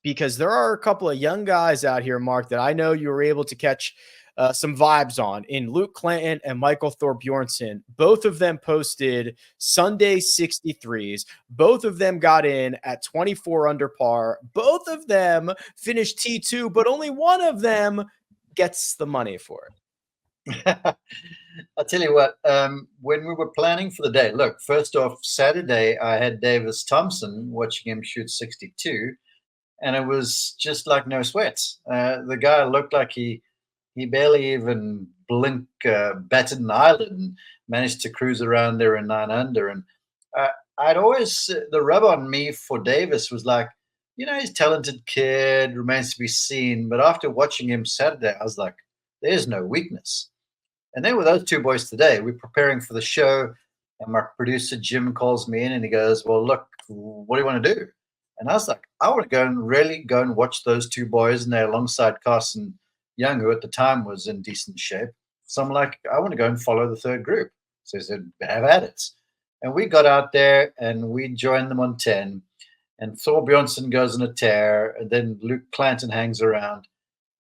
because there are a couple of young guys out here, Mark, that I know you were able to catch some vibes on in Luke Clanton and Michael Thorbjornsen. Both of them posted Sunday 63s. Both of them got in at 24 under par. Both of them finished T2, but only one of them gets the money for it. I'll tell you what, when we were planning for the day, look, first off, Saturday, I had Davis Thompson watching him shoot 62, and it was just like no sweats. The guy looked like he barely even batted an eyelid and managed to cruise around there in 9 under. And I'd always, the rub on me for Davis was like, he's a talented kid, remains to be seen. But after watching him Saturday, I was like, there's no weakness. And then with those two boys today, we're preparing for the show, and my producer Jim calls me in and he goes, well, look, what do you want to do? And I was like, I want to really go and watch those two boys, and they're alongside Carson Young, who at the time was in decent shape. So I'm like, I want to go and follow the third group. So he said, have at it. And we got out there and we joined them on 10. And Thorbjornsen goes on a tear. And then Luke Clanton hangs around.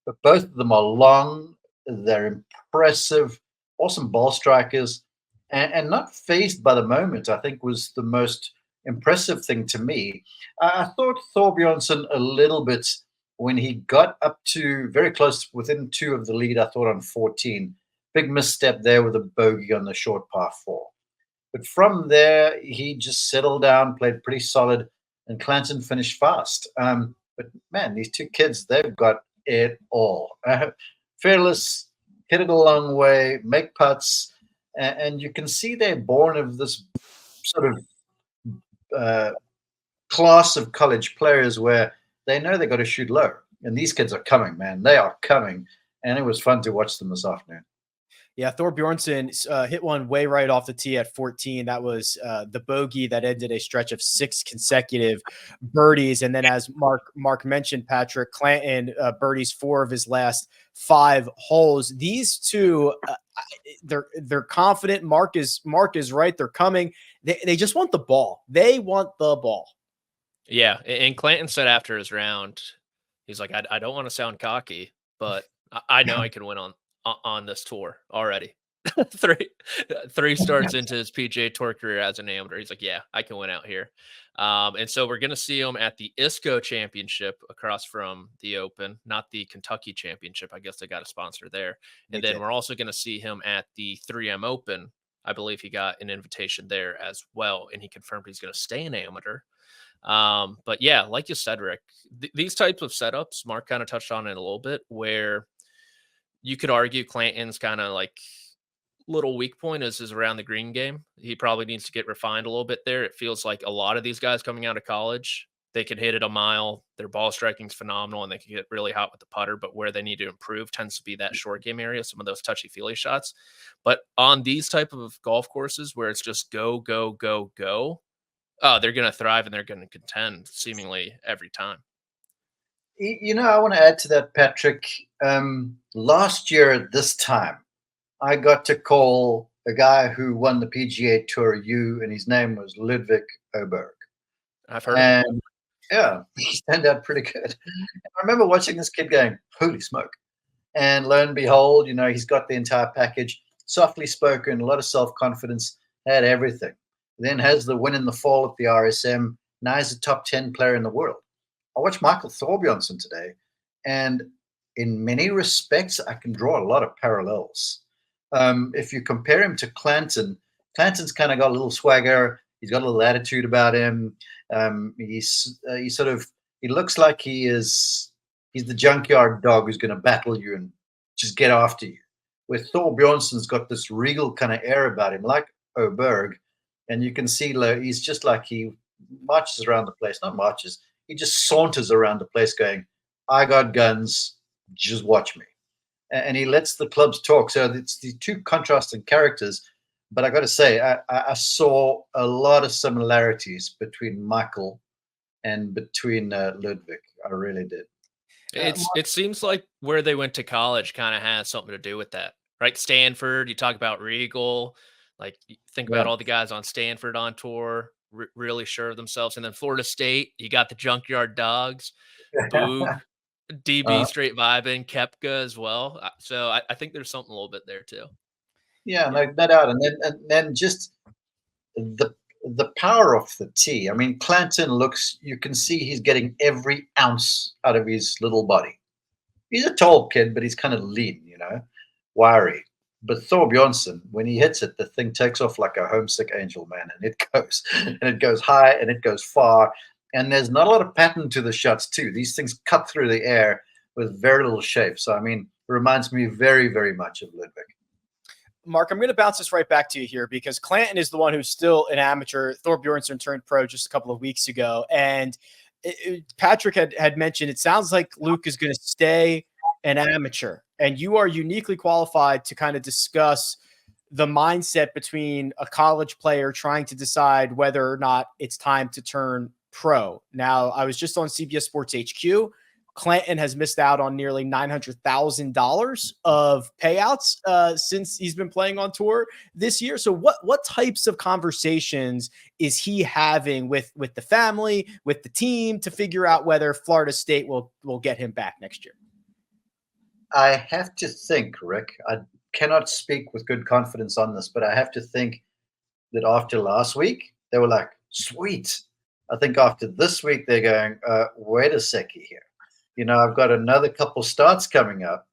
But both of them are long. They're impressive, awesome ball strikers, and not fazed by the moment, I think was the most impressive thing to me. I thought Thorbjornsen a little bit when he got up to very close within 2 of the lead, I thought on 14. Big misstep there with a bogey on the short par 4. But from there, he just settled down, played pretty solid, and Clanton finished fast. But man, these two kids, they've got it all. Fearless, hit it a long way, make putts, and you can see they're born of this sort of class of college players where they know they got to shoot low. And these kids are coming, man. They are coming. And it was fun to watch them this afternoon. Yeah, Thorbjornsen hit one way right off the tee at 14. That was the bogey that ended a stretch of 6 consecutive birdies. And then, as Mark mentioned, Patrick, Clanton birdies 4 of his last 5 holes. These two, they're confident. Mark is right. They're coming. They just want the ball. They want the ball. Yeah, and Clanton said after his round, he's like, I don't want to sound cocky, but I know I can win on this tour already. three starts into his PGA Tour career as an amateur. He's like, yeah, I can win out here. And so we're going to see him at the ISCO Championship across from the Open, not the Kentucky Championship. I guess they got a sponsor there. And then we're also going to see him at the 3M Open. I believe he got an invitation there as well, and he confirmed he's going to stay an amateur. But yeah, like you said, Rick, these types of setups, Mark kind of touched on it a little bit, where you could argue Clanton's kind of like little weak point is around the green game. He probably needs to get refined a little bit there. It feels like a lot of these guys coming out of college, they could hit it a mile. Their ball striking is phenomenal, and they can get really hot with the putter. But where they need to improve tends to be that short game area, some of those touchy-feely shots. But on these type of golf courses where it's just go, go, go, go, they're going to thrive and they're going to contend seemingly every time. I want to add to that, Patrick. Last year at this time, I got to call a guy who won the PGA Tour and his name was Ludwig Oberg. I've heard of him. Yeah, he turned out pretty good. And I remember watching this kid going, holy smoke. And lo and behold, he's got the entire package, softly spoken, a lot of self-confidence, had everything. Then has the win in the fall at the RSM. Now he's a top 10 player in the world. I watched Michael Thorbjornsen today, and in many respects, I can draw a lot of parallels. If you compare him to Clanton, Clanton's kind of got a little swagger. He's got a little attitude about him. He looks like he's the junkyard dog who's going to battle you and just get after you. Where Thorbjornsen's got this regal kind of air about him, like Oberg. And you can see he's just like he marches around the place, not marches. He just saunters around the place going, I got guns, just watch me. And he lets the clubs talk. So it's the two contrasting characters. But I got to say, I saw a lot of similarities between Michael and between Ludwig. I really did. It seems like where they went to college kind of has something to do with that, right? Stanford, you talk about Regal. Like, think about all the guys on Stanford on tour. really sure of themselves. And then Florida State, you got the Junkyard Dogs, Boog, DB straight vibing, Kepka as well. So I think there's something a little bit there too. Yeah, no doubt. And then just the power of the tee. I mean, Clanton looks, you can see he's getting every ounce out of his little body. He's a tall kid, but he's kind of lean, wiry. But Thorbjornsen, when he hits it, the thing takes off like a homesick angel, man, and it goes high and it goes far. And there's not a lot of pattern to the shots too. These things cut through the air with very little shape. So I mean, it reminds me very, very much of Ludwig. Mark, I'm going to bounce this right back to you here because Clanton is the one who's still an amateur. Thorbjornsen turned pro just a couple of weeks ago. And Patrick had mentioned, it sounds like Luke is going to stay an amateur. And you are uniquely qualified to kind of discuss the mindset between a college player trying to decide whether or not it's time to turn pro. Now, I was just on CBS Sports HQ. Clanton has missed out on nearly $900,000 of payouts since he's been playing on tour this year. So what types of conversations is he having with the family, with the team to figure out whether Florida State will get him back next year? I have to think, Rick, I cannot speak with good confidence on this, but I have to think that after last week, they were like, sweet. I think after this week, they're going, wait a second here. I've got another couple starts coming up.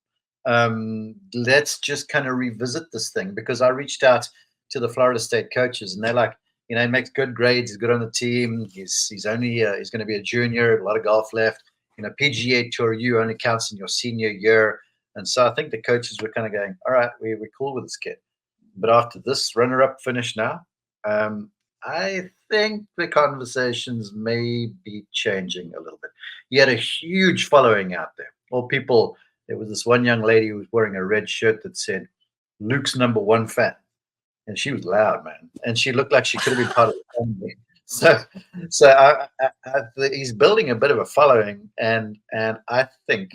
Let's just kind of revisit this thing, because I reached out to the Florida State coaches and they're like, he makes good grades. He's good on the team. He's going to be a junior, a lot of golf left. PGA Tour, you only counts in your senior year. And so I think the coaches were kind of going, all right, we're cool with this kid. But after this runner-up finish now, I think the conversations may be changing a little bit. He had a huge following out there. Well, people, there was this one young lady who was wearing a red shirt that said, Luke's #1 fan. And she was loud, man. And she looked like she could have been part of the family. So he's building a bit of a following. And I think,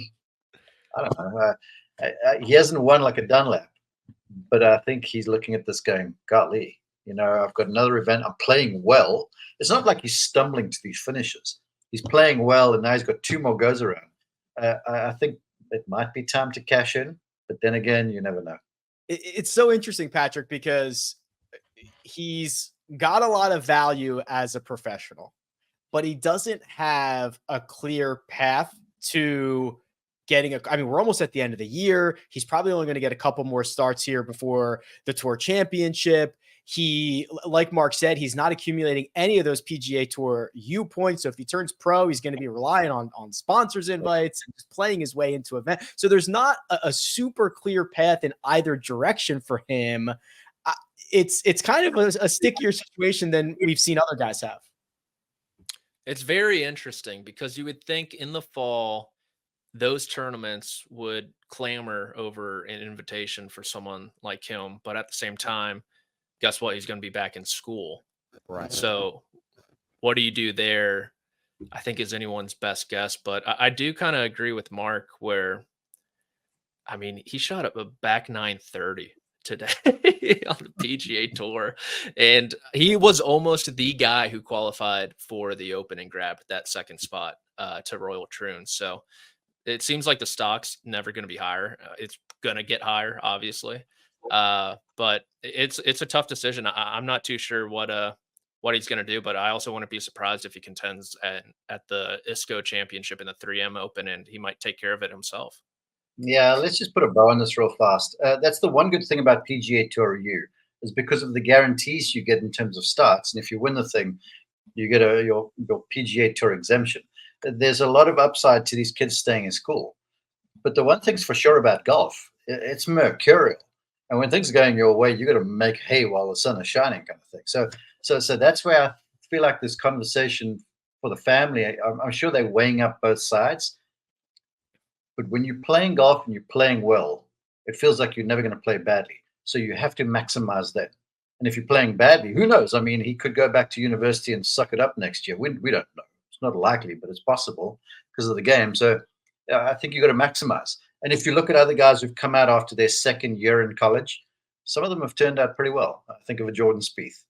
I don't know, he hasn't won like a Dunlap. But I think he's looking at this going, golly, I've got another event. I'm playing well. It's not like he's stumbling to these finishes. He's playing well, and now he's got 2 more goes around. I think it might be time to cash in, but then again, you never know. It's so interesting, Patrick, because he's got a lot of value as a professional, but he doesn't have a clear path to getting we're almost at the end of the year. He's probably only going to get a couple more starts here before the Tour Championship. He, like Mark said, he's not accumulating any of those PGA Tour U points. So if he turns pro, he's going to be relying on sponsors invites and just playing his way into event. So there's not a super clear path in either direction for him. It's kind of a stickier situation than we've seen other guys have. It's very interesting because you would think in the fall, those tournaments would clamor over an invitation for someone like him. But at the same time, guess what? He's going to be back in school. Right. So what do you do there? I think is anyone's best guess. But I do kind of agree with Mark where, he shot up a back 930 today on the PGA Tour. And he was almost the guy who qualified for the Open and grabbed that second spot to Royal Troon. So it seems like the stock's never going to be higher. It's going to get higher, obviously. But it's a tough decision. I'm not too sure what he's going to do, but I also wouldn't be surprised if he contends at the ISCO Championship and the 3M Open, and he might take care of it himself. Yeah, let's just put a bow on this real fast. That's the one good thing about PGA Tour U is because of the guarantees you get in terms of starts. And if you win the thing, you get your PGA Tour exemption. There's a lot of upside to these kids staying in school. But the one thing's for sure about golf, it's mercurial. And when things are going your way, you got to make hay while the sun is shining, kind of thing. So that's where I feel like this conversation for the family, I'm sure they're weighing up both sides. But when you're playing golf and you're playing well, it feels like you're never going to play badly. So you have to maximize that. And if you're playing badly, who knows? He could go back to university and suck it up next year. We don't know. It's not likely, but it's possible because of the game. So I think you got to maximize. And if you look at other guys who've come out after their second year in college, some of them have turned out pretty well. I think of a Jordan Spieth.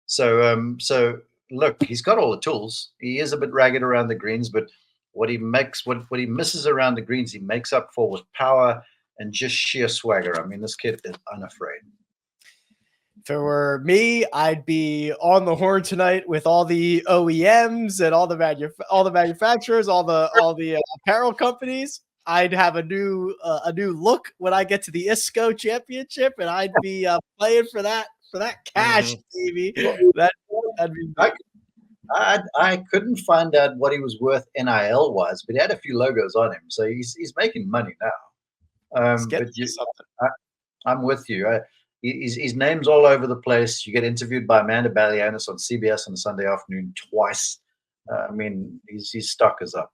So look, he's got all the tools. He is a bit ragged around the greens, but what he misses around the greens, he makes up for with power and just sheer swagger. I mean, this kid is unafraid. If it were me, I'd be on the horn tonight with all the OEMs and all the manufacturers, all the apparel companies. I'd have a new look when I get to the ISCO championship, and I'd be playing for that cash, baby. That'd be great. I couldn't find out what he was worth NIL wise, but he had a few logos on him, so he's making money now. I'm with you. His name's all over the place. You get interviewed by Amanda Balianis on CBS on a Sunday afternoon twice. I mean, his stock is up.